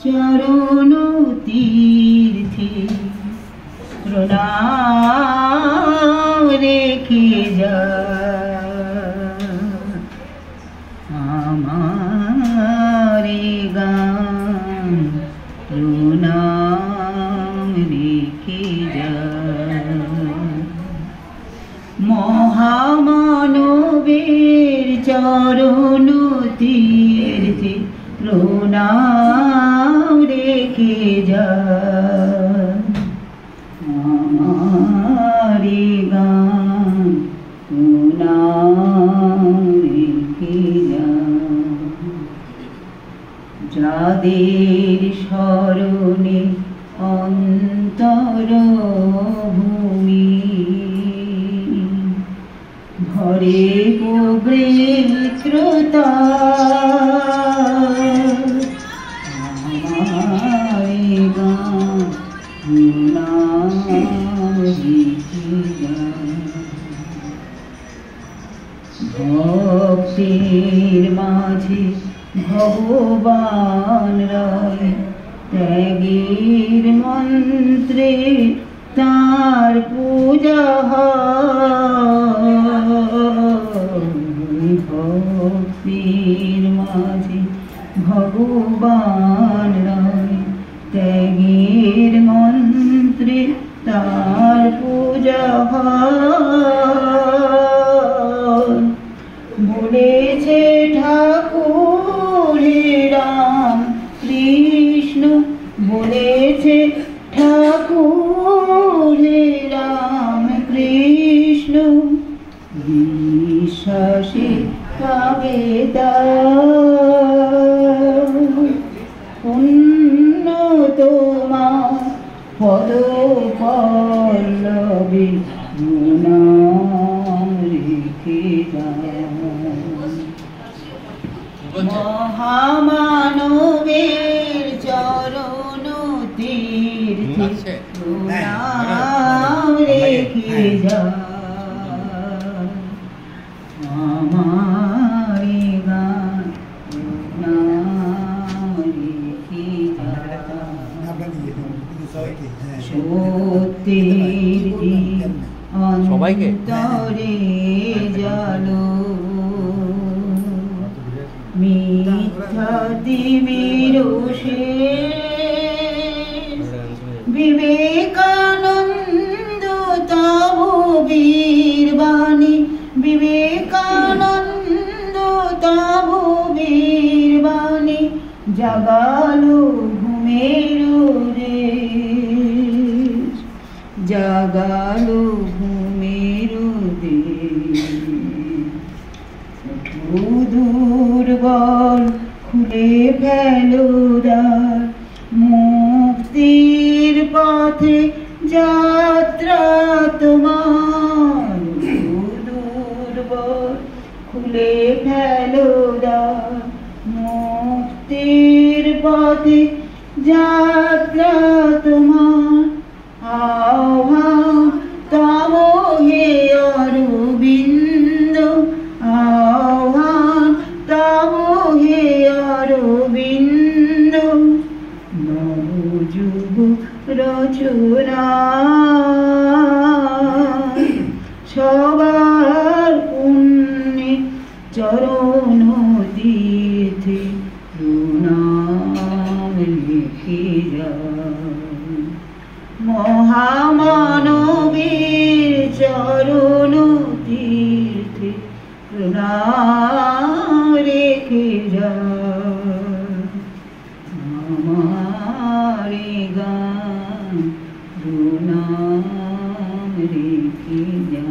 চরণ তীর্থে প্রণাম রেখে যা আমারে গান প্রণাম রেখে যা মহামানবের চরণ তীর্থে প্রণাম রেখে যা আমারে গান প্রণাম রেখে যা যাদের স্মরণে অন্তর ভূমি ভরে পবিত্রতা আমারে গান প্রণাম রেখে যা ভক্তির মাঝে ভগবান রয় ত্যাগের মন্ত্রে তার পূজা ভক্তির মাঝে ভগবান রয় ত্যাগের মন্ত্রে তার পূজা বলেছে ঠাকুর রাম কৃষ্ণ বলেছে ঠাকুর রাম কৃষ্ণ বিশ্বাসে পাবে পুণ্য তোমার পদ পল্লবে প্রণাম রেখে যা মহামানবের চরণ তীর্থে প্রণাম রেখে যা আমারে গান প্রণাম রেখে যা সত্যের অন্তরে জালো মিথ্যা দিবির বিবেকানন্দ তব বীরবাণী বিবেকানন্দ তব বীরবাণী জাগালো ঘুমের দেশ জাগালো ঘুমের দেশ দুর্বল খুলে ফেলো দ্বার মুক্তির পথে যাত্রা তোমার দুর্বল খুলে ফেলো দ্বার মুক্তির পথে যাত্রা তোমার আহ্বান তব হে অরবিন্দ আহ্বান তব হে অরবিন্দ নবযুগ রচনা সবার পুণ্যে চরণ তীর্থে প্রণাম রেখে যা মহামানবের চরণ তীর্থে প্রণাম রেখে যা আমারে গান প্রণাম রেখে যা।